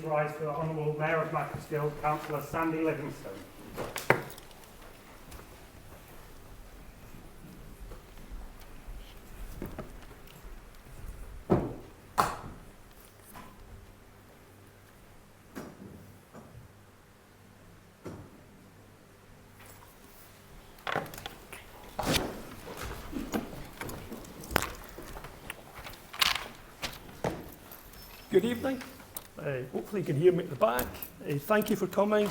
rise for the Honourable Mayor of Macclesfield, Councillor Sandy Livingstone. Good evening. Hopefully you can hear me at the back. Thank you for coming.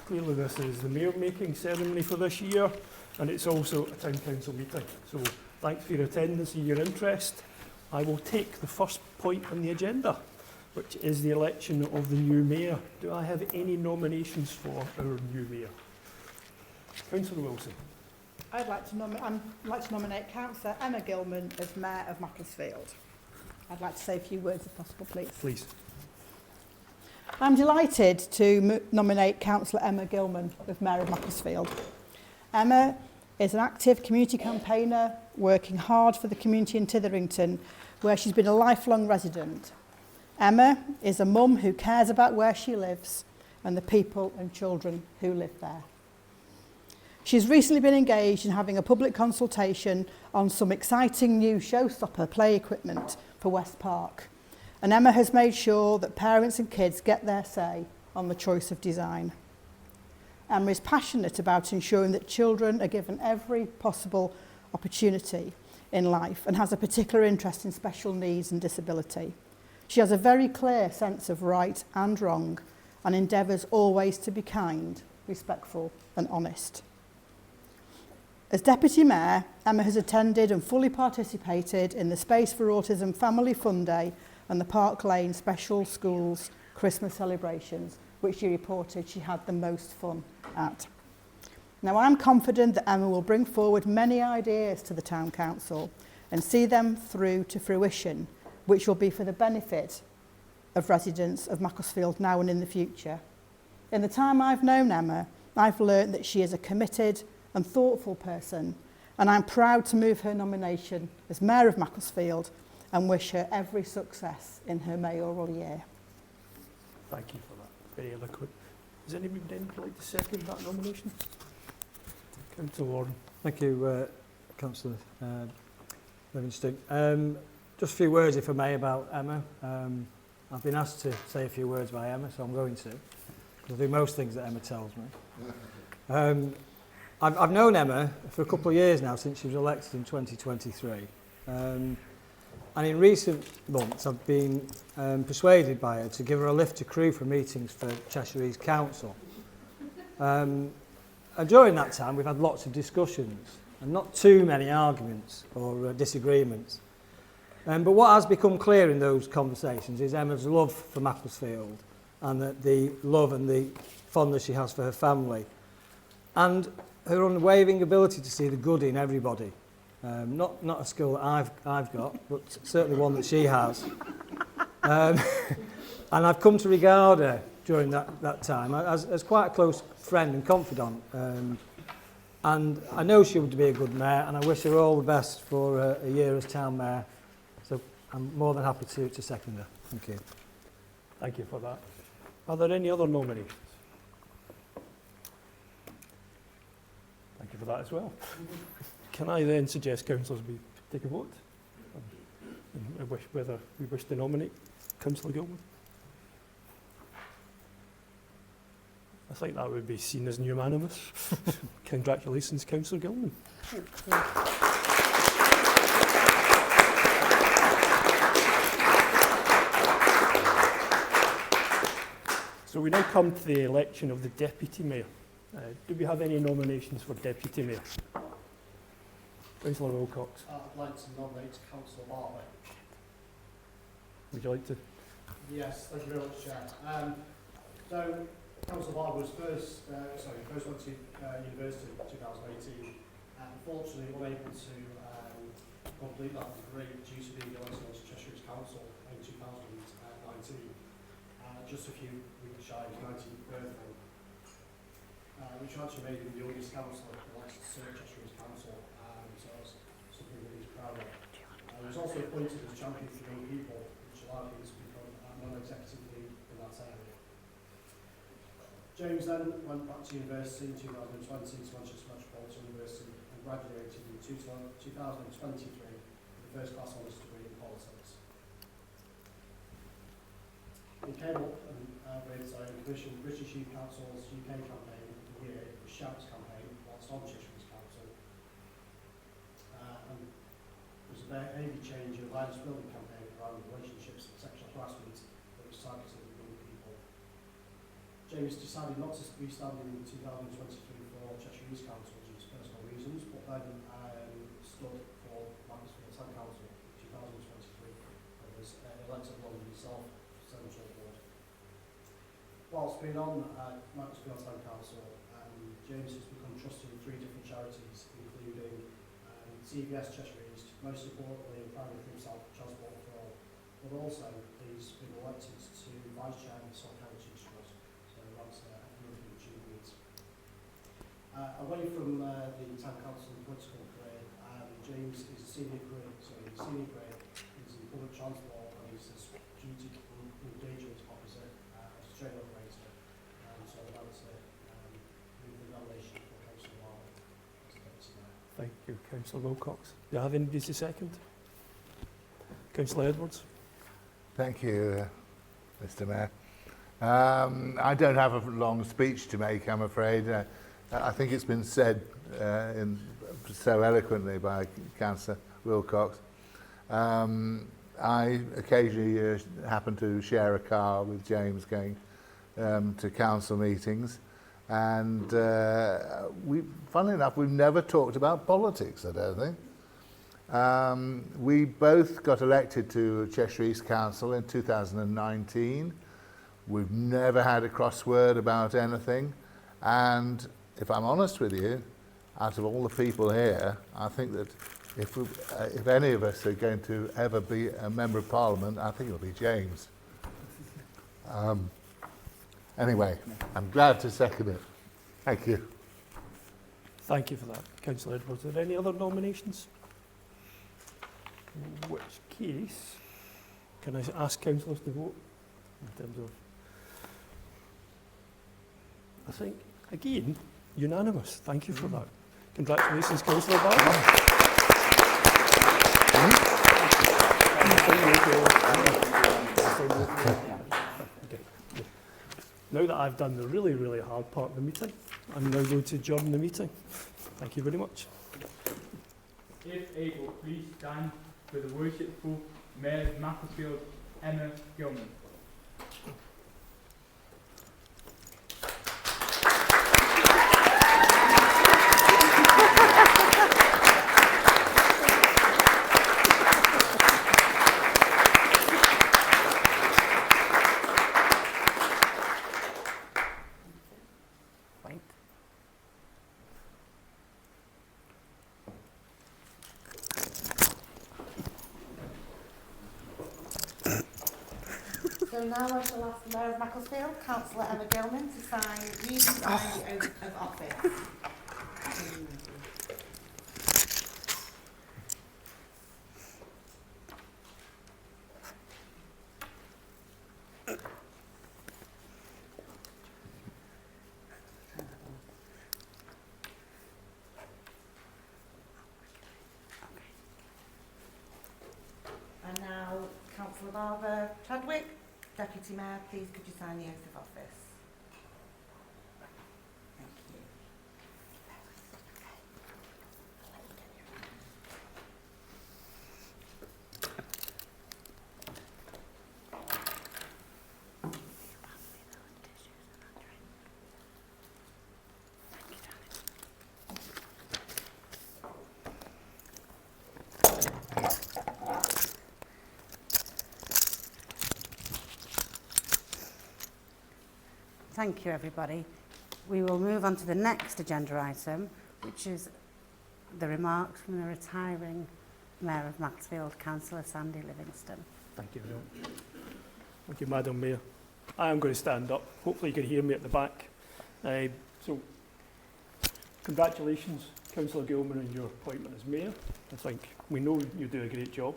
Clearly this is the mayor making ceremony for this year, and it's also a town council meeting. So thanks for your attendance and your interest. I will take the first point on the agenda, which is the election of the new mayor. Do I have any nominations for our new mayor? Councillor Wilson. I'd like to nominate Councillor Emma Gilman as Mayor of Macclesfield. I'd like to say a few words if possible, please. Please. I'm delighted to nominate Councillor Emma Gilman as Mayor of Macclesfield. Emma is an active community campaigner working hard for the community in Titherington, where she's been a lifelong resident. Emma is a mum who cares about where she lives and the people and children who live there. She's recently been engaged in having a public consultation on some exciting new showstopper play equipment for West Park. And Emma has made sure that parents and kids get their say on the choice of design. Emma is passionate about ensuring that children are given every possible opportunity in life and has a particular interest in special needs and disability. She has a very clear sense of right and wrong and endeavours always to be kind, respectful and honest. As Deputy Mayor, Emma has attended and fully participated in the Space for Autism Family Fun Day and the Park Lane Special Schools Christmas celebrations, which she reported she had the most fun at. Now, I'm confident that Emma will bring forward many ideas to the Town Council and see them through to fruition, which will be for the benefit of residents of Macclesfield now and in the future. In the time I've known Emma, I've learned that she is a committed and thoughtful person, and I'm proud to move her nomination as Mayor of Macclesfield and wish her every success in her mayoral year. Thank you for that. Very eloquent. Does anybody like to second that nomination? Councillor Warren. Thank you, Councillor Livingstone. Just a few words, if I may, about Emma. I've been asked to say a few words by Emma, so I'm going to, because I do most things that Emma tells me. I've known Emma for a couple of years now, since she was elected in 2023. And in recent months, I've been persuaded by her to give her a lift to Crewe for meetings for Cheshire East Council. And during that time, we've had lots of discussions and not too many arguments or disagreements. But what has become clear in those conversations is Emma's love for Macclesfield and the love and the fondness she has for her family. And her unwavering ability to see the good in everybody. Not a skill that I've got, but certainly one that she has. And I've come to regard her during that time as quite a close friend and confidant. And I know she would be a good mayor, and I wish her all the best for a year as town mayor. So I'm more than happy to second her. Thank you. Thank you for that. Are there any other nominations? Thank you for that as well. Can I then suggest councillors we take a vote? And whether we wish to nominate Councillor Gilman? I think that would be seen as unanimous. Congratulations, Councillor Gilman. So we now come to the election of the Deputy Mayor. Do we have any nominations for Deputy Mayor? Councillor Wilcox. I'd like to nominate Councillor Bartlett. Would you like to? Yes, thank you very much, Chair. So, Councillor Bartlett was first went to university in 2018, and unfortunately unable to complete that degree due to being elected to Cheshire East Council in 2019. Just a few weeks shy of his 19th birthday. Which actually made him the youngest councillor elected to serve Cheshire East Council, so that's something that he's proud of. He was also appointed as champion for young people, which allowed him to become a non-executive lead in that area. James then went back to university in 2020 to Manchester Metropolitan University and graduated in 2023 with a first class honours degree in politics. He came up with commissioned British Youth Council's UK campaign of the year, the Shouts campaign, whilst on Cheshire's Council. And there was a behaviour change and awareness building campaign around relationships and sexual harassment that was targeted at young people. James decided not to be standing in 2023 for Cheshire East Council due to personal reasons, but then stood for Macclesfield Town Council in 2023 and was elected along with himself to Central Board. Whilst being on Macclesfield Town Council, James has become trusted with 3 different charities, including CVS Cheshire East, most importantly primary for himself, Transport for All, but also he's been elected to Vice Chair of the Stock Heritage Trust, so that's a really achievement. Away from the Town Council and political career, James is senior grade, he's in public transport and he's a duty engagement officer as a train operator, so I'd like to move the nomination for Councillor Lawler as Deputy Mayor. Thank you, Councillor Wilcox. Do you have anybody to second? Councillor Edwards. Thank you, Mr. Mayor. I don't have a long speech to make, I'm afraid. I think it's been said so eloquently by Councillor Wilcox. I occasionally happen to share a car with James going to council meetings, and funnily enough, we've never talked about politics, I don't think. We both got elected to Cheshire East Council in 2019. We've never had a crossword about anything, and if I'm honest with you, out of all the people here, I think that if any of us are going to ever be a Member of Parliament, I think it'll be James. Anyway, I'm glad to second it. Thank you. Thank you for that, Councillor Edwards. Are there any other nominations? In which case, can I ask councillors to vote in terms of... I think, again, unanimous. Thank you for that. Congratulations, Councillor Barber. Now that I've done the really, really hard part of the meeting, I'm now going to adjourn the meeting. Thank you very much. If able, please stand for the worshipful Mayor of Macclesfield, Emma Gilman. So now I shall ask the Mayor of Macclesfield, Councillor Emma Gilman, to sign the oath of office. And now, Councillor Barber Chadwick, Deputy Mayor, please could you sign the oath of office? Thank you. Thank you, everybody. We will move on to the next agenda item, which is the remarks from the retiring Mayor of Macclesfield, Councillor Sandy Livingston. Thank you very much. Thank you, Madam Mayor. I am going to stand up. Hopefully you can hear me at the back. So, congratulations, Councillor Gilman, on your appointment as Mayor. I think we know you do a great job.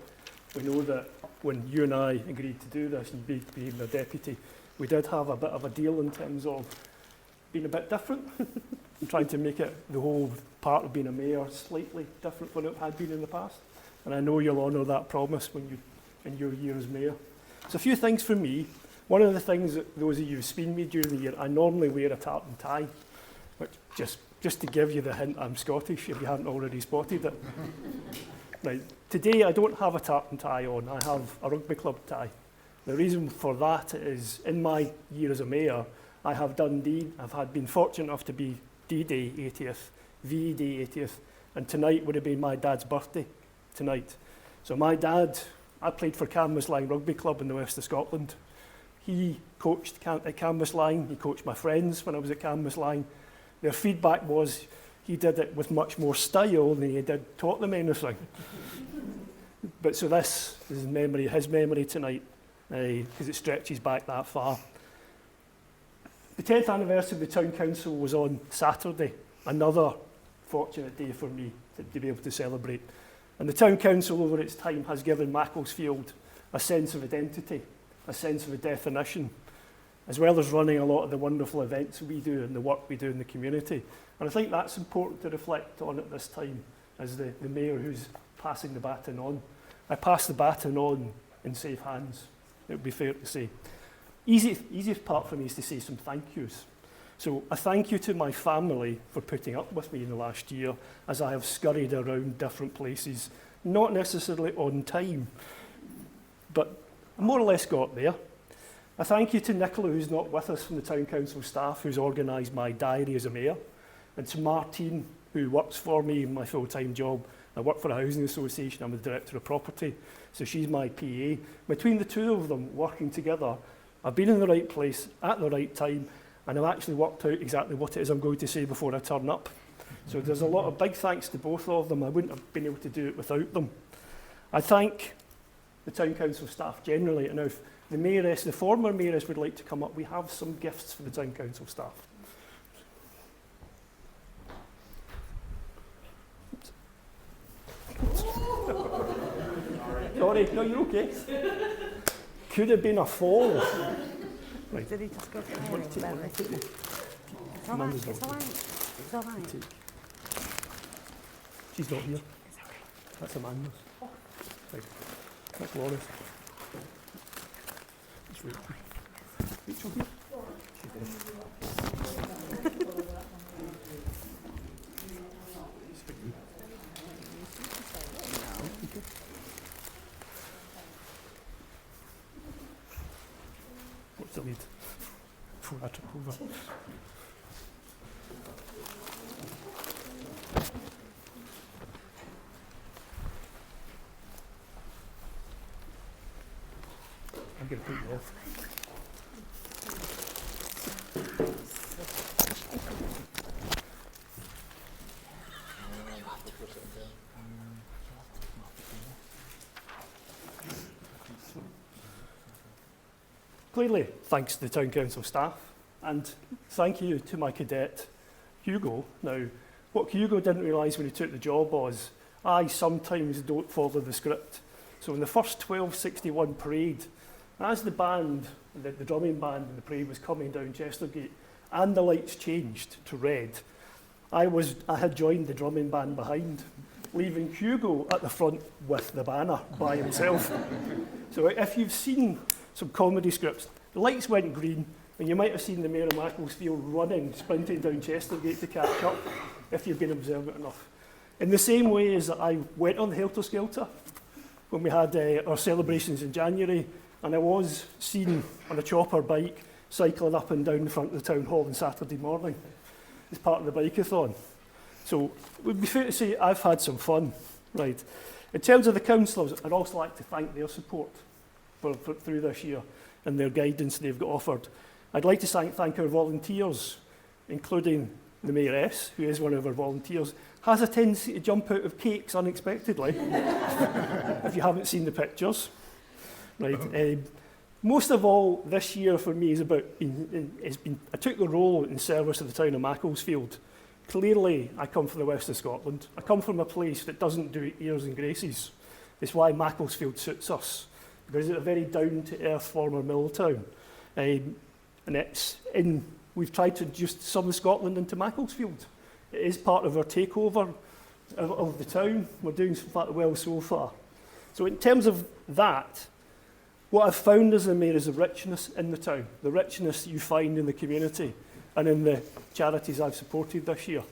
We know that when you and I agreed to do this and you being the Deputy, we did have a bit of a deal in terms of been a bit different. I'm trying to make it, the whole part of being a mayor, slightly different from what it had been in the past. And I know you'll honour that promise when you, in your year as mayor. So a few things from me. One of the things that those of you who've seen me during the year, I normally wear a tartan tie, which just to give you the hint, I'm Scottish, if you haven't already spotted it. Right, today I don't have a tartan tie on, I have a rugby club tie. The reason for that is, in my year as a mayor, I have done been fortunate enough to be D-Day 80th, VE Day 80th, and tonight would have been my dad's birthday, tonight. So my dad, I played for Cambuslang Rugby Club in the west of Scotland. He coached at Cambuslang, he coached my friends when I was at Cambuslang. Their feedback was he did it with much more style than he did taught them anything. But so this is his memory tonight, because it stretches back that far. The 10th anniversary of the Town Council was on Saturday, another fortunate day for me to be able to celebrate. And the Town Council over its time has given Macclesfield a sense of identity, a sense of a definition, as well as running a lot of the wonderful events we do and the work we do in the community. And I think that's important to reflect on at this time as the mayor who's passing the baton on. I pass the baton on in safe hands, it would be fair to say. Easiest part for me is to say some thank yous. So a thank you to my family for putting up with me in the last year as I have scurried around different places, not necessarily on time, but I more or less got there. A thank you to Nicola, who's not with us, from the Town Council staff, who's organised my diary as a mayor, and to Martine, who works for me in my full-time job. I work for a housing association, I'm the director of property, so she's my PA. Between the two of them working together, I've been in the right place at the right time, and I've actually worked out exactly what it is I'm going to say before I turn up. So there's a lot of big thanks to both of them. I wouldn't have been able to do it without them. I thank the Town Council staff generally, and if the mayoress, the former mayoress would like to come up, we have some gifts for the Town Council staff. Sorry, no, you're okay. Could have been a fall. Right. Did he just go to the hearing? It's all right, it's all right, it's all right. She's not here. It's okay. That's Amanda's. Right. That's Laura's. It's Rachel. Rachel here? She's there. What's the lead? Before I trip over. I'm going to put you off. Clearly, thanks to the Town Council staff, and thank you to my cadet, Hugo. Now, what Hugo didn't realise when he took the job was, I sometimes don't follow the script. So in the first 1261 parade, as the band, the drumming band in the parade was coming down Chestergate, and the lights changed to red, I had joined the drumming band behind, leaving Hugo at the front with the banner by himself. So if you've seen some comedy scripts, the lights went green, and you might have seen the Mayor of Macclesfield running, sprinting down Chestergate to catch up, if you've been observant enough. In the same way as I went on the Helter Skelter when we had our celebrations in January, and I was seen on a chopper bike cycling up and down the front of the town hall on Saturday morning as part of the bike-a-thon. So it would be fair to say I've had some fun, right? In terms of the councillors, I'd also like to thank their support through this year and their guidance they've got offered. I'd like to thank our volunteers, including the Mayoress, who is one of our volunteers, has a tendency to jump out of cakes unexpectedly, if you haven't seen the pictures. Right. Most of all, this year for me is about, I took the role in service of the town of Macclesfield. Clearly, I come from the west of Scotland. I come from a place that doesn't do airs and graces. It's why Macclesfield suits us, because it's a very down-to-earth former mill town. And it's in we've tried to just sum Scotland into Macclesfield. It is part of our takeover of the town. We're doing well so far. So in terms of that, what I've found as the mayor is the richness in the town, the richness you find in the community and in the charities I've supported this year.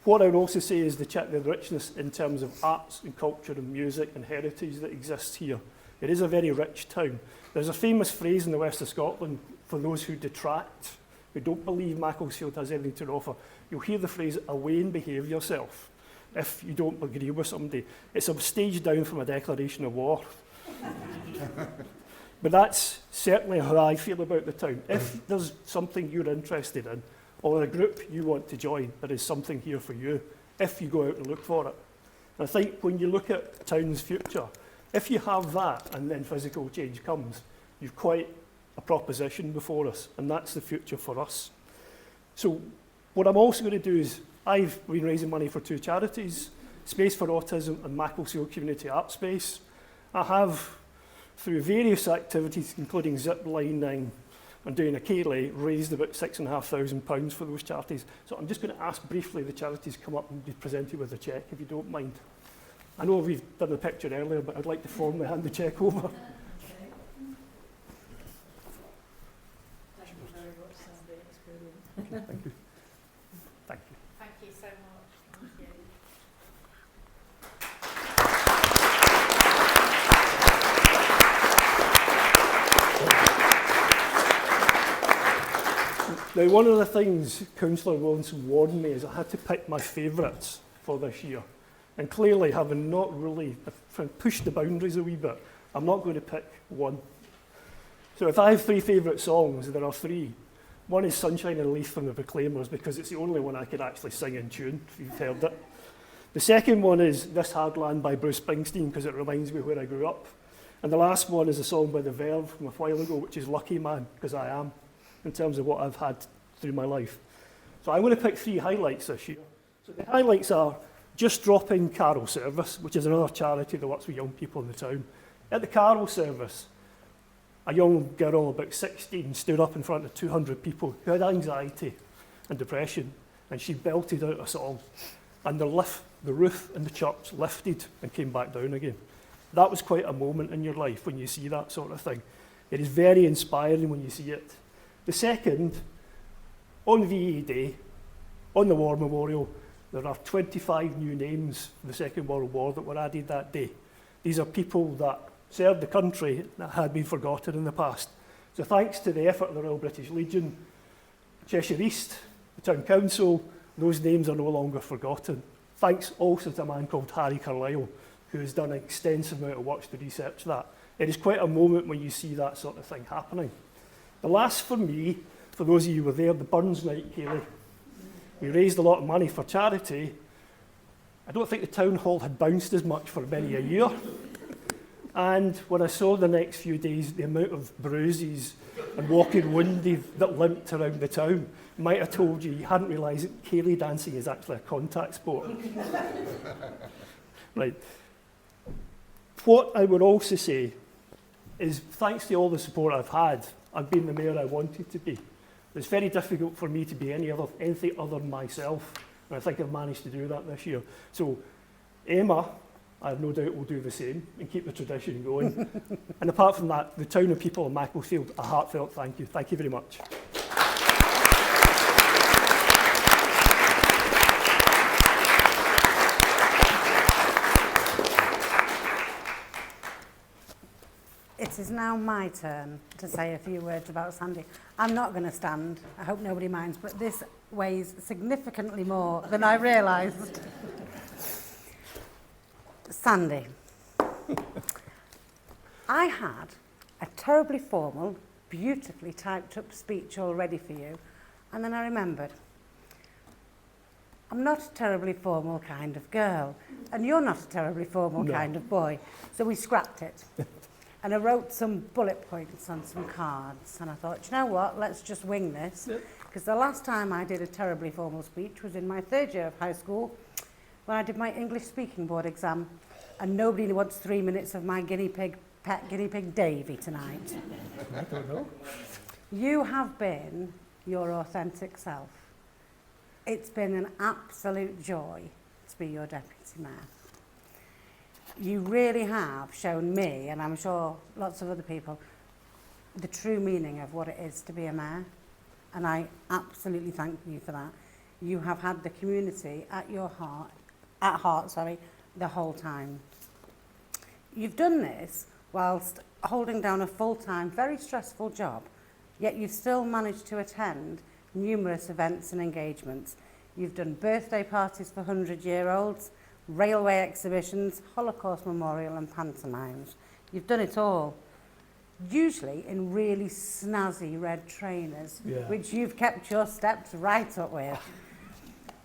What I would also say is the richness in terms of arts and culture and music and heritage that exists here. It is a very rich town. There's a famous phrase in the west of Scotland for those who detract, who don't believe Macclesfield has anything to offer. You'll hear the phrase, away and behave yourself, if you don't agree with somebody. It's a stage down from a declaration of war. But that's certainly how I feel about the town. If there's something you're interested in, or a group you want to join, there is something here for you, if you go out and look for it. And I think when you look at the town's future, if you have that and then physical change comes, you've quite a proposition before us, and that's the future for us. So what I'm also going to do is, I've been raising money for 2 charities, Space for Autism and Macclesfield Community Art Space. I have, through various activities, including zip lining and doing a K-lay, raised about £6,500 for those charities. So I'm just going to ask briefly the charities come up and be presented with a cheque, if you don't mind. I know we've done the picture earlier, but I'd like to formally hand the cheque over. Thank you very much, Sandy. It's brilliant. Thank you. Thank you. Thank you so much. Thank you. Now, one of the things Councillor Wilson warned me is I had to pick my favourites for this year. And clearly, having not really pushed the boundaries a wee bit, I'm not going to pick one. So if I have 3 favourite songs, there are 3. One is Sunshine and Leaf from the Proclaimers, because it's the only one I could actually sing in tune, if you've heard it. The second one is This Hard Land by Bruce Springsteen, because it reminds me where I grew up. And the last one is a song by The Verve from a while ago, which is Lucky Man, because I am, in terms of what I've had through my life. So I'm going to pick 3 highlights this year. So the highlights are Just Dropping Carol Service, which is another charity that works with young people in the town. At the Carol Service, a young girl about 16 stood up in front of 200 people who had anxiety and depression, and she belted out a song, and the roof in the church lifted and came back down again. That was quite a moment in your life when you see that sort of thing. It is very inspiring when you see it. The second, on VE Day, on the War Memorial, there are 25 new names from the Second World War that were added that day. These are people that served the country that had been forgotten in the past. So thanks to the effort of the Royal British Legion, Cheshire East, the Town Council, those names are no longer forgotten. Thanks also to a man called Harry Carlisle, who has done an extensive amount of work to research that. It is quite a moment when you see that sort of thing happening. The last for me, for those of you who were there, the Burns Night, Kayleigh. We raised a lot of money for charity. I don't think the town hall had bounced as much for many a year. And when I saw the next few days, the amount of bruises and walking wounded that limped around the town, might have told you hadn't realised that Kayleigh dancing is actually a contact sport. Right. What I would also say is, thanks to all the support I've had, I've been the mayor I wanted to be. It's very difficult for me to be anything other than myself, and I think I've managed to do that this year. So, Emma, I have no doubt will do the same and keep the tradition going. And apart from that, the town and people of Macclesfield, a heartfelt thank you. Thank you very much. It is now my turn to say a few words about Sandy. I'm not going to stand, I hope nobody minds, but this weighs significantly more than I realised. Sandy, I had a terribly formal, beautifully typed up speech all ready for you, and then I remembered, I'm not a terribly formal kind of girl, and you're not a terribly formal kind of boy, so we scrapped it. And I wrote some bullet points on some cards, and I thought, you know what, let's just wing this. Because the last time I did a terribly formal speech was in my 3rd year of high school, when I did my English speaking board exam, and nobody wants 3 minutes of my pet guinea pig Davy tonight. I don't know. You have been your authentic self. It's been an absolute joy to be your Deputy Mayor. You really have shown me, and I'm sure lots of other people, the true meaning of what it is to be a mayor. And I absolutely thank you for that. You have had the community at heart, the whole time. You've done this whilst holding down a full-time, very stressful job, yet you've still managed to attend numerous events and engagements. You've done birthday parties for 100-year-olds, railway exhibitions, Holocaust Memorial and pantomimes. You've done it all, usually in really snazzy red trainers, which you've kept your steps right up with.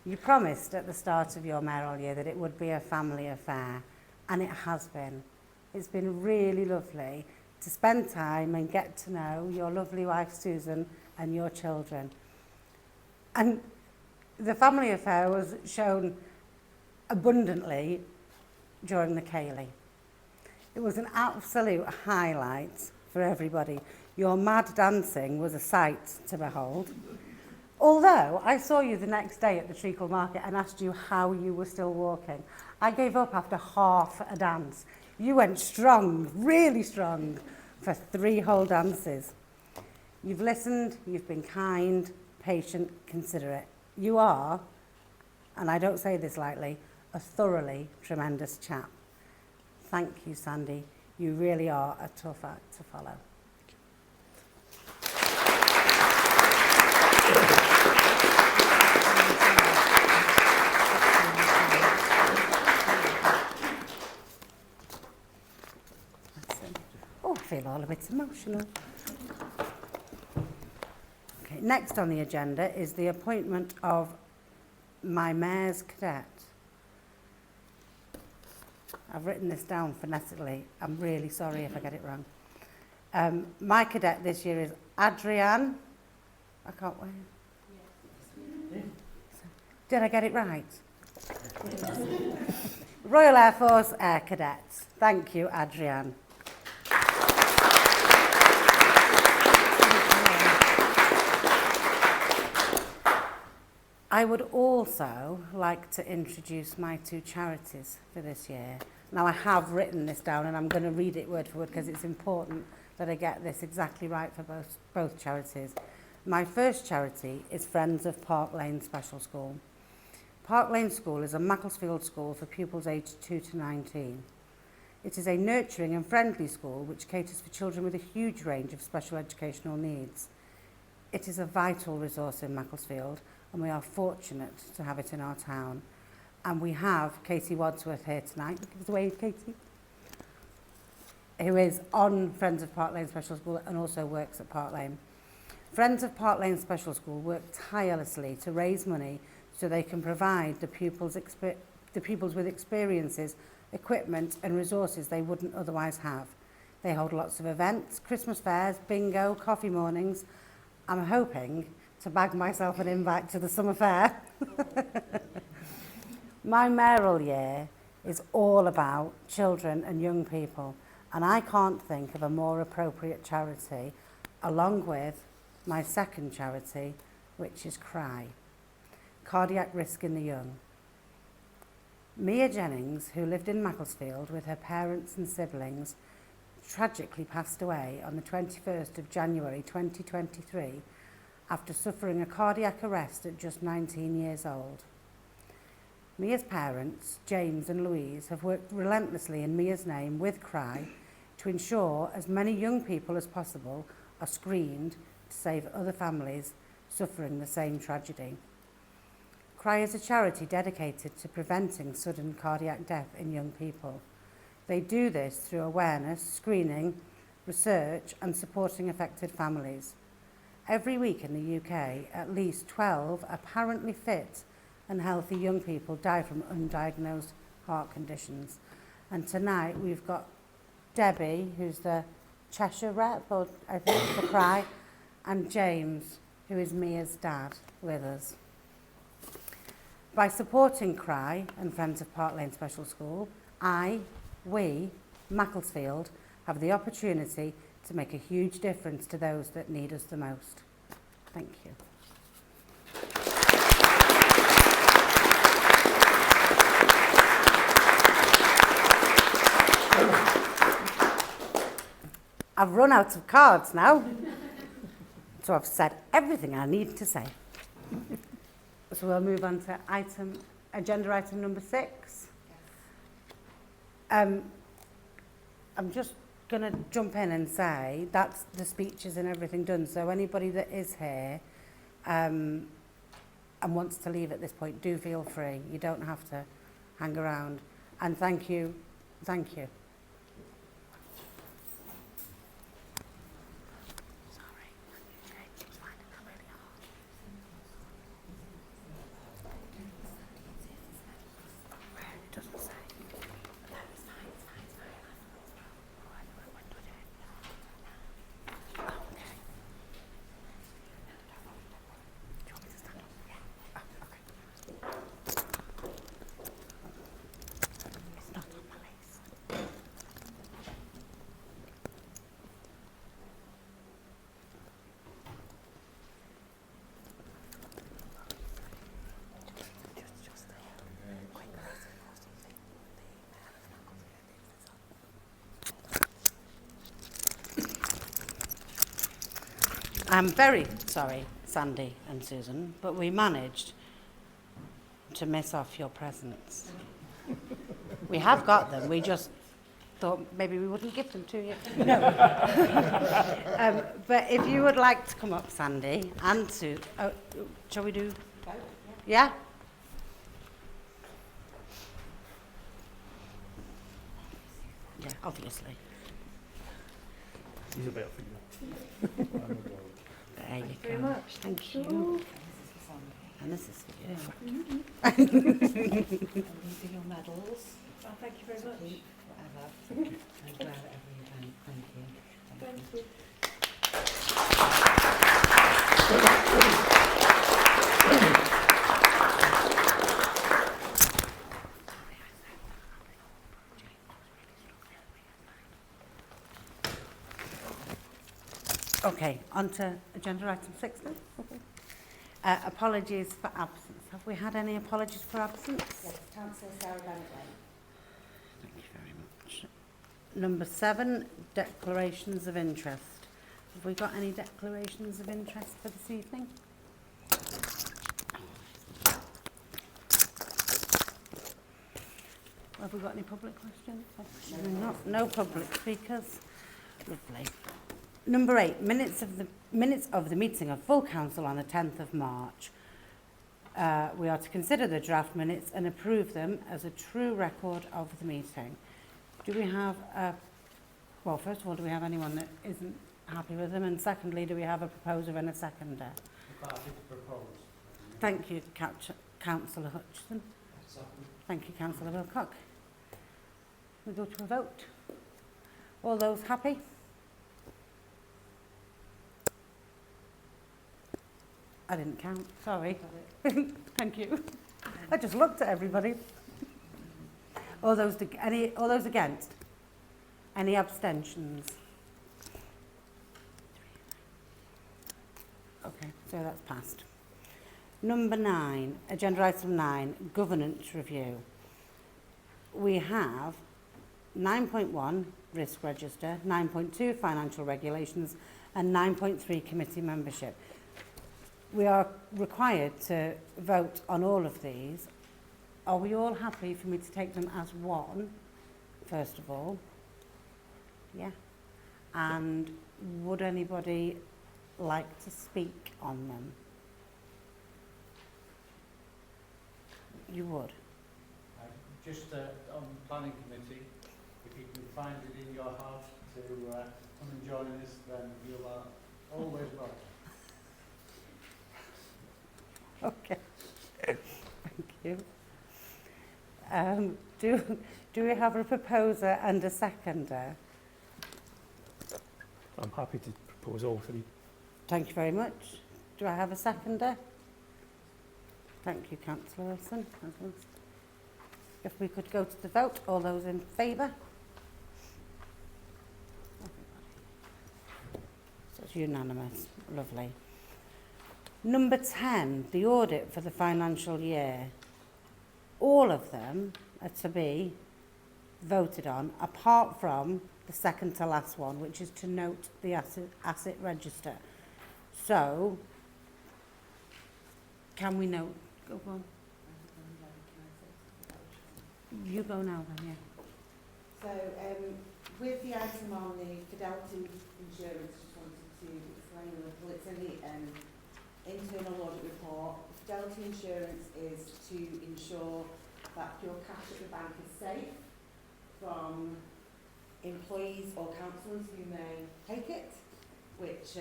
You promised at the start of your mayoral year that it would be a family affair, and it has been. It's been really lovely to spend time and get to know your lovely wife Susan and your children. And the family affair was shown abundantly during the Ceilidh. It was an absolute highlight for everybody. Your mad dancing was a sight to behold. Although I saw you the next day at the Treacle Market and asked you how you were still walking. I gave up after half a dance. You went strong, really strong, for 3 whole dances. You've listened, you've been kind, patient, considerate. You are, and I don't say this lightly, a thoroughly tremendous chap. Thank you, Sandy. You really are a tough act to follow. Oh, I feel all a bit emotional. Okay, next on the agenda is the appointment of my Mayor's Cadet. I've written this down phonetically. I'm really sorry if I get it wrong. My cadet this year is Adrian. I can't wait. Yeah. Did I get it right? Royal Air Force Air Cadets. Thank you, Adrian. I would also like to introduce my 2 charities for this year. Now, I have written this down and I'm going to read it word for word because it's important that I get this exactly right for both charities. My first charity is Friends of Park Lane Special School. Park Lane School is a Macclesfield school for pupils aged 2 to 19. It is a nurturing and friendly school which caters for children with a huge range of special educational needs. It is a vital resource in Macclesfield, and we are fortunate to have it in our town. And we have Katie Wadsworth here tonight. Give us a wave, Katie. Who is on Friends of Park Lane Special School and also works at Park Lane. Friends of Park Lane Special School work tirelessly to raise money so they can provide the pupils with experiences, equipment and resources they wouldn't otherwise have. They hold lots of events, Christmas fairs, bingo, coffee mornings. I'm hoping to bag myself an invite to the summer fair. My mayoral year is all about children and young people, and I can't think of a more appropriate charity, along with my second charity, which is CRY, Cardiac Risk in the Young. Mia Jennings, who lived in Macclesfield with her parents and siblings, tragically passed away on the 21st of January 2023 after suffering a cardiac arrest at just 19 years old. Mia's parents, James and Louise, have worked relentlessly in Mia's name with CRY to ensure as many young people as possible are screened to save other families suffering the same tragedy. CRY is a charity dedicated to preventing sudden cardiac death in young people. They do this through awareness, screening, research and supporting affected families. Every week in the UK, at least 12 apparently fit and healthy young people die from undiagnosed heart conditions. And tonight we've got Debbie, who's the Cheshire rep, or I think for CRY, and James, who is Mia's dad, with us. By supporting CRY and Friends of Park Lane Special School, we, Macclesfield, have the opportunity to make a huge difference to those that need us the most. Thank you. I've run out of cards now. So I've said everything I need to say. So we'll move on to agenda item number 6. I'm just going to jump in and say that's the speeches and everything done. So anybody that is here and wants to leave at this point, do feel free. You don't have to hang around. And thank you. Thank you. I'm very sorry, Sandy and Susan, but we managed to miss off your presents. We have got them, we just thought maybe we wouldn't give them to you. No. But if you would like to come up, Sandy, and Sue, shall we do? Yeah? Yeah, obviously. These are better for you. There you Very go. much. Thank you. And this is for you. And these are your medals. Oh, thank you very much. Forever. I'm glad whatever you've done. Thank you. Thank you. Okay, on to agenda item 6 then. Apologies for absence. Have we had any apologies for absence? Yes, Councillor Sarah Bennett. Thank you very much. Number 7, declarations of interest. Have we got any declarations of interest for this evening? Have we got any public questions? No public speakers. Lovely. Number 8, minutes of the meeting of full council on the 10th of March. We are to consider the draft minutes and approve them as a true record of the meeting. Do we have well, first of all, do we have anyone that isn't happy with them? And secondly, do we have a proposer and a seconder? Thank you, Councillor Hutchison. Thank you, Councillor Wilcock. We go to a vote. All those happy? I didn't count, sorry. Thank you. I just looked at everybody. All those against? Any abstentions? Okay, so that's passed. Number 9, agenda item 9, governance review. We have 9.1, risk register, 9.2, financial regulations, and 9.3, committee membership. We are required to vote on all of these. Are we all happy for me to take them as one, first of all? Yeah. And would anybody like to speak on them? You would? Just on the planning committee, if you can find it in your heart to come and join us, then you are always welcome. Okay. Thank you. Do we have a proposer and a seconder? I'm happy to propose all 3. Thank you very much. Do I have a seconder? Thank you, Councillor Wilson. If we could go to the vote, all those in favour? So it's unanimous. Lovely. Number 10, the audit for the financial year. All of them are to be voted on, apart from the second to last one, which is to note the asset register. So, can we note? Go on. You go now then, yeah. So, with the item on the Fidelity Insurance, just wanted to explain a little. It's in the internal audit report. Fidelity Insurance is to ensure that your cash at the bank is safe from employees or councillors who may take it, which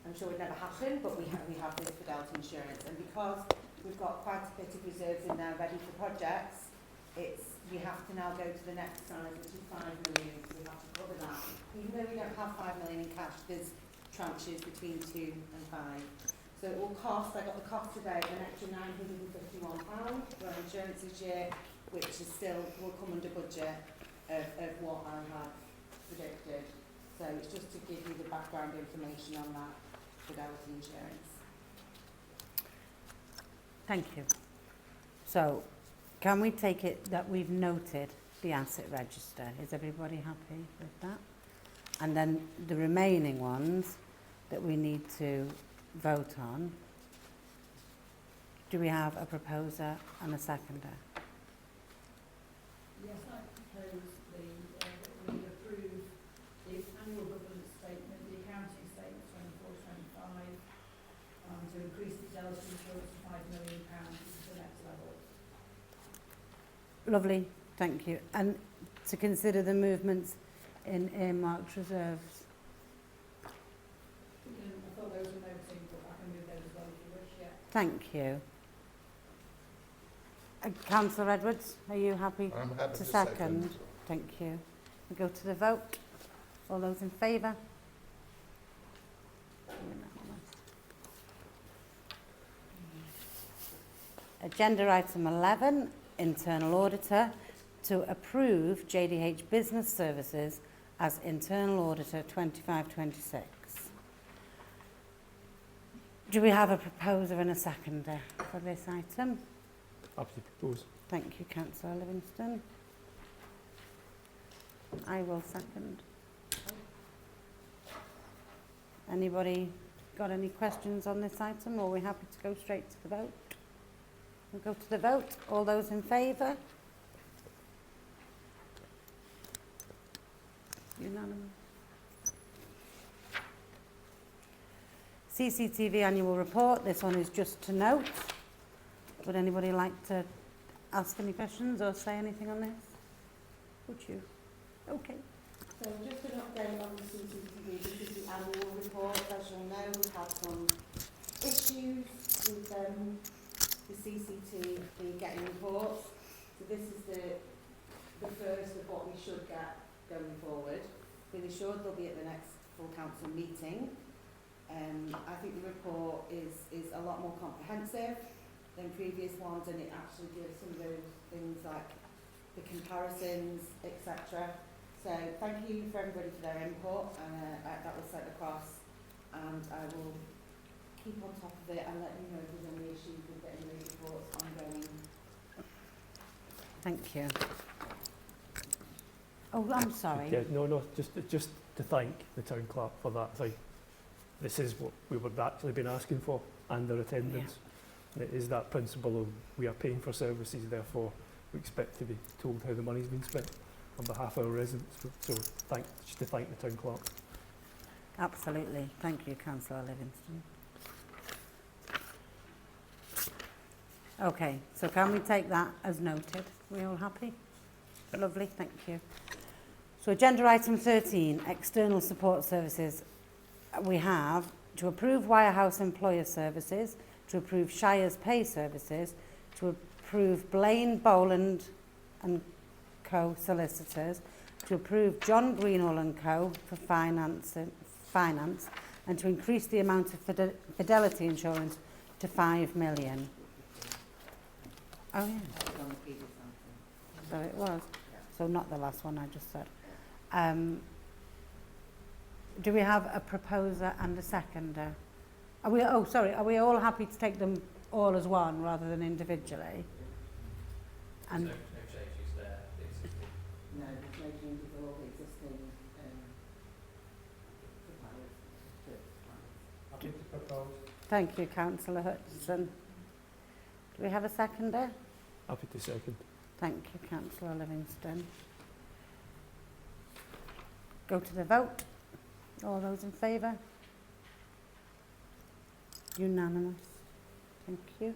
I'm sure would never happen, but we have this Fidelity Insurance. And because we've got quite a bit of reserves in there ready for projects, we have to now go to the next size, which is 5 million, so we have to cover that. Even though we don't have 5 million in cash, there's tranches between 2 and 5. So it will cost, I got the cost today, an extra £951 for insurance this year, which is still, will come under budget of what I had predicted. So it's just to give you the background information on that Fidelity Insurance. Thank you. So, can we take it that we've noted the asset register? Is everybody happy with that? And then the remaining ones that we need to vote on, do we have a proposer and a seconder? Yes, I propose that we approve the annual governance statement, the accounting statement 24-25, to increase the Fidelity Insurance to £5 million to the next level. Lovely, thank you. And to consider the movements in earmarked reserves. I thought those were noting, but I can move those as well if you wish, yeah. Thank you. Councillor Edwards, are you happy I'm happy to second? Thank you. We go to the vote. All those in favour? Agenda item 11, Internal Auditor, to approve JDH Business Services as Internal Auditor 25-26. Do we have a proposer and a seconder for this item? Happy to propose. Thank you, Councillor Livingston. I will second. Anybody got any questions on this item, or are we happy to go straight to the vote? We'll go to the vote. All those in favour? Unanimous. CCTV annual report. This one is just to note. Would anybody like to ask any questions or say anything on this? Would you? Okay. So just an update on the CCTV, this is the annual report. As you'll know, we've had some issues with the CCTV getting reports. So this is the first of what we should get going forward. Really sure they'll be at the next full council meeting. I think the report is a lot more comprehensive than previous ones, and it actually gives some of those things like the comparisons, etc. So thank you for everybody for their input, and that was sent across, and I will keep on top of it and let you know if there's any issues with getting those reports ongoing. Thank you. Oh, I'm sorry. Yeah, no, just to thank the town clerk for that. I think this is what we would actually been asking for, and their attendance. And it is that principle of we are paying for services, therefore we expect to be told how the money's been spent on behalf of our residents. So just to thank the town clerk. Absolutely. Thank you, Councillor Livingston. Okay, so can we take that as noted? We all happy? Lovely, thank you. So agenda item 13, external support services. We have to approve Wirehouse Employer Services, to approve Shire's Pay Services, to approve Blaine, Boland and Co. Solicitors, to approve John Greenall and Co. for finance, and to increase the amount of fidelity insurance to 5 million. Oh yeah. So it was. So not the last one I just said. Do we have a proposer and a seconder? Are we all happy to take them all as one rather than individually? And No, there's no changes at all. The existing Opposed? Thank you, Councillor Hutchinson. Do we have a seconder? Happy to second. Thank you, Councillor Livingston. Go to the vote. All those in favour? Unanimous. Thank you.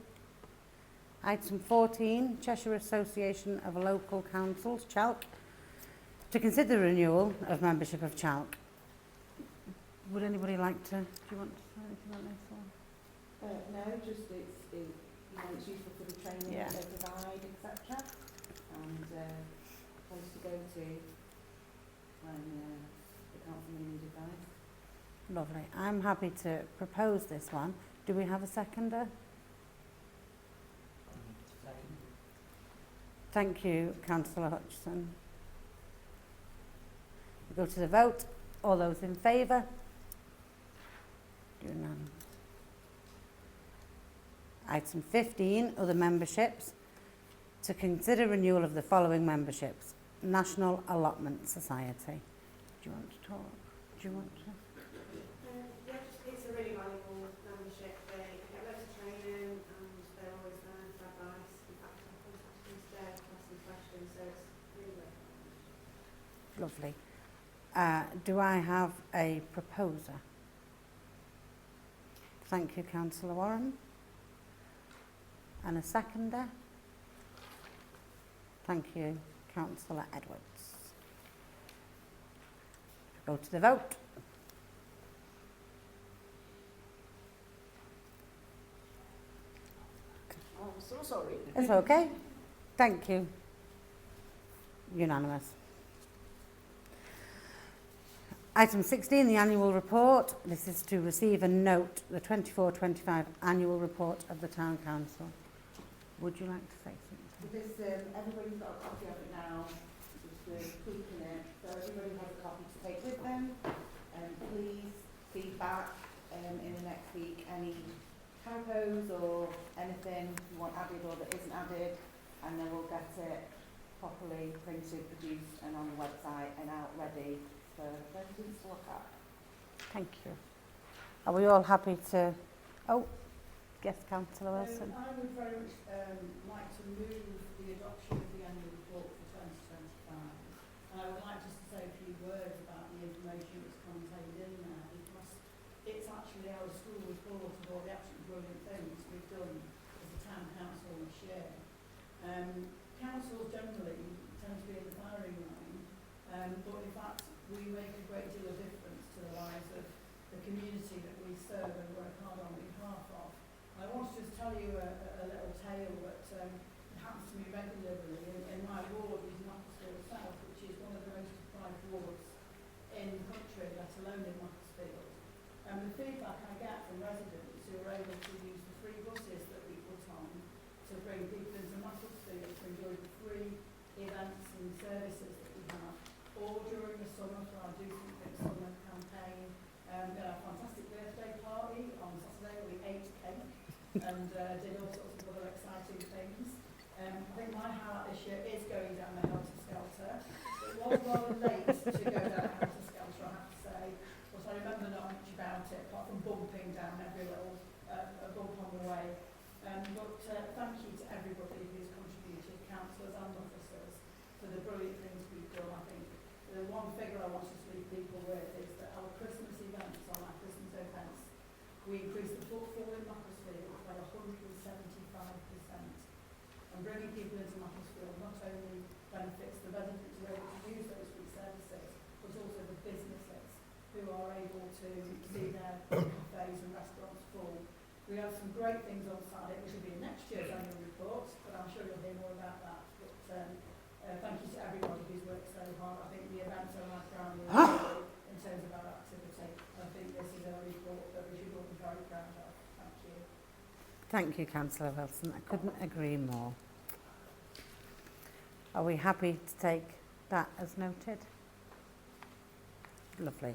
Item 14, Cheshire Association of Local Councils, CHALC, to consider renewal of membership of CHALC. Would anybody like to, do you want to say anything on this one? No, just it's useful for the training Yeah. that they provide, etc. And place to go to when the council may need advice. Lovely. I'm happy to propose this one. Do we have a seconder? Second. Thank you, Councillor Hutchinson. We go to the vote. All those in favour? Unanimous. Item 15, other memberships. To consider renewal of the following memberships. National Allotment Society. Do you want to talk? Do you want to? Yeah, it's a really valuable membership. They get loads of training and they're always there for advice. In fact, I've contacted them today to ask some questions, so it's really great. Lovely. Do I have a proposer? Thank you, Councillor Warren. And a seconder? Thank you, Councillor Edwards. Go to the vote. Oh, I'm so sorry. It's okay. Thank you. Unanimous. Item 16, the annual report. This is to receive and note the 24-25 annual report of the Town Council. Would you like to say something? This, everybody's got a copy of it now, just tweaking it, so everybody has a copy to take with them. Please feedback in the next week, any typos or anything you want added or that isn't added, and then we'll get it properly printed, produced and on the website and out ready for residents to look at. Thank you. Are we all happy to... Oh, yes, Councillor Wilson. I would very much like to move the adoption of the annual report for 2025. And I would like just to say a few words about the information that's contained in there, because it's actually our school report of all the absolutely brilliant things we've done as a town council this year. Councils generally tend to be in the firing line, but in fact we make a great deal of difference to the lives of the community that we serve and work hard on behalf of. I want to just tell you a little tale that happens to me regularly in my ward, is Macclesfield South, which is one of the most deprived wards in the country, let alone in Macclesfield. And the feedback I get from residents who are able to use the free buses that we put on to bring people into Macclesfield to enjoy the free events and services that we have, or during the summer for our Do Something Summer campaign. We had a fantastic birthday party on Saturday where we ate cake and did all sorts of other exciting things. I think my highlight this year is going down the Helter Skelter. It was rather late to go down the Helter Skelter, I have to say, but I remember not much about it, apart from bumping down every little bump on the way. But thank you to everybody who's contributed, councillors and officers, for the brilliant things we've done. I think the one figure I want to leave people with is that our Christmas events, on our Christmas events, we increased the footfall in Macclesfield by 175%. And bringing people into Macclesfield not only benefits the residents who are able to use those free services, but also the businesses who are able to see their cafes and restaurants full. We have some great things on Saturday, which will be in next year's annual report, but I'm sure you'll hear more about that. But thank you to everybody who's worked so hard. I think the events are like grounding in terms of our activity. I think this is a report that we should all be very proud of. Thank you. Thank you, Councillor Wilson. I couldn't agree more. Are we happy to take that as noted? Lovely.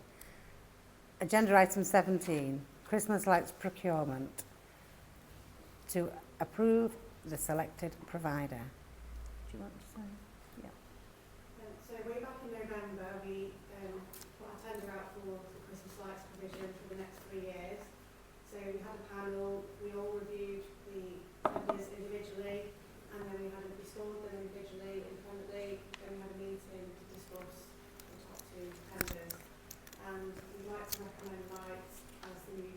Agenda item 17, Christmas lights procurement. To approve the selected provider. Do you want to say? Yeah. So way back in November, we put a tender out for the Christmas lights provision for the next 3 years. So had a panel, we all reviewed the tenders individually, and then we scored them individually, independently, then we had a meeting to discuss the top 2 tenders. And we'd like to recommend Lights as the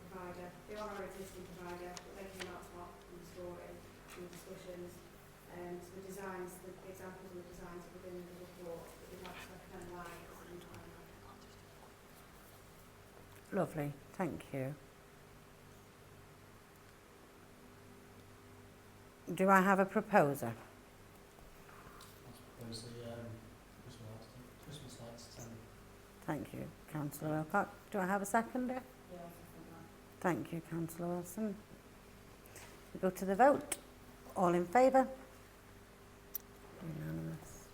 provider. They are our existing provider, but they came out top in the scoring, in the discussions, and the designs, the examples of the designs are within the report, but we'd like to recommend Lights as the provider. Lovely, thank you. Do I have a proposer? Propose the Christmas lights tender. Thank you, Councillor Wilcock. Do I have a seconder? Yeah, something like Thank you, Councillor Wilson. We go to the vote. All in favour? Unanimous.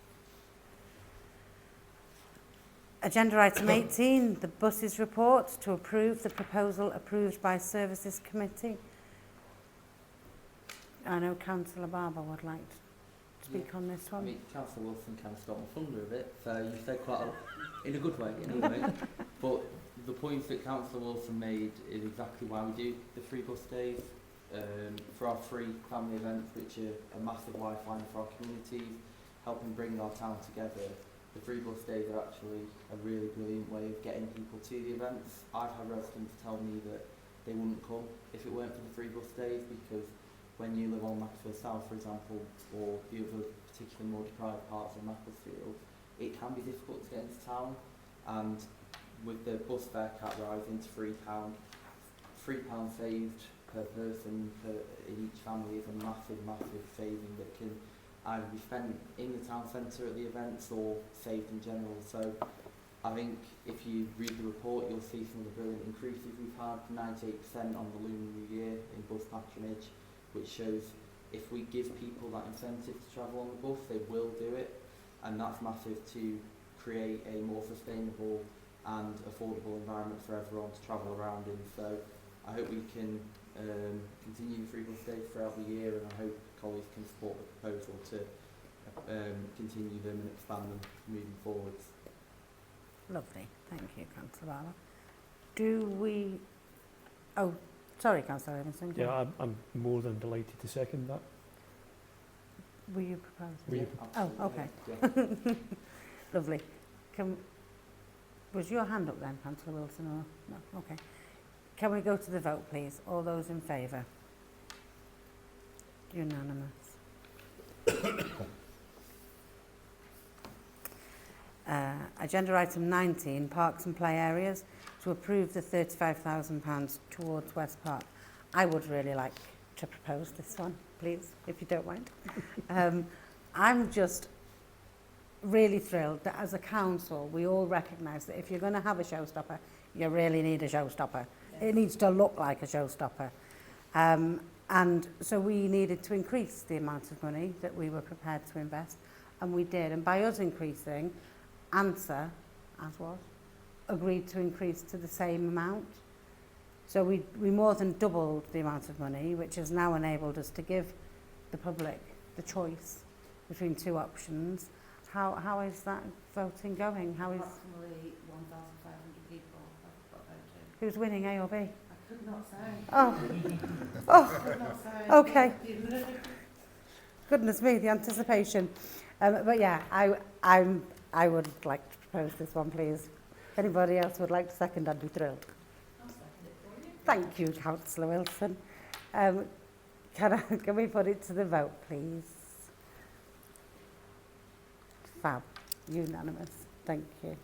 Agenda item 18, the buses report to approve the proposal approved by Services Committee. I know Councillor Barber would like to speak on this I one. mean, Councillor Wilson kind of stole my thunder a bit, so you said quite in a good way, But the points that Councillor Wilson made is exactly why we do the free bus days for our free family events, which are a massive lifeline for our communities, helping bring our town together. The free bus days are actually a really brilliant way of getting people to the events. I've had residents tell me that they wouldn't come if it weren't for the free bus days, because when you live on Macclesfield South, for example, or the other particularly more deprived parts of Macclesfield, it can be difficult to get into town. And with the bus fare cap rising to £3 saved per person in each family is a massive, massive saving that can either be spent in the town centre at the events or saved in general. So I think if you read the report, you'll see some of the brilliant increases we've had, 98% on the Lunar New Year in bus patronage, which shows if we give people that incentive to travel on the bus, they will do it, and that's massive to create a more sustainable and affordable environment for everyone to travel around in. So I hope we can continue the free bus days throughout the year, and I hope colleagues can support the proposal to continue them and expand them moving forwards. Lovely, thank you, Councillor Barber. Do we... Oh, sorry, Councillor Emerson. Yeah, I'm more than delighted to second that. Were you proposing? Were you- Oh, okay. Yeah. Lovely. Was your hand up then, Councillor Wilson, or no? Okay. Can we go to the vote, please? All those in favour? Unanimous. Agenda item 19, parks and play areas, to approve the £35,000 towards West Park. I would really like to propose this one, please, if you don't mind. I'm just really thrilled that as a council we all recognise that if you're going to have a showstopper, you really need a showstopper. Yeah. It needs to look like a showstopper. And so we needed to increase the amount of money that we were prepared to invest, and we did. And by us increasing, ANSA, as was, agreed to increase to the same amount. So we more than doubled the amount of money, which has now enabled us to give the public the choice between two options. How is that voting going? How is Approximately 1,500 people have got voted. who's winning, A or B? I could not say. Oh, I could not say. okay. Goodness me, the anticipation. But yeah, I would like to propose this one, please. If anybody else would like to second, I'd be thrilled. I'll second it for you. Thank you, Councillor Wilson. Can we put it to the vote, please? Fab. Unanimous. Thank you.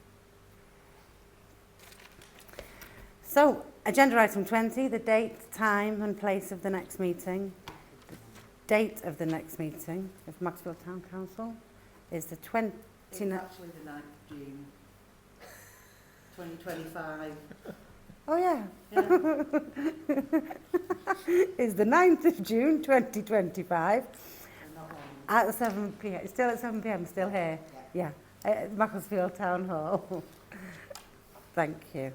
So, agenda item 20, the date, time and place of the next meeting. The date of the next meeting of Macclesfield Town Council is the 29th. It's actually the 9th of June, 2025. Oh yeah. Yeah. Is the 9th of June 2025 Not long. at 7 p.m. Still at 7 p.m. Still here. Yeah. At Macclesfield Town Hall. Thank you.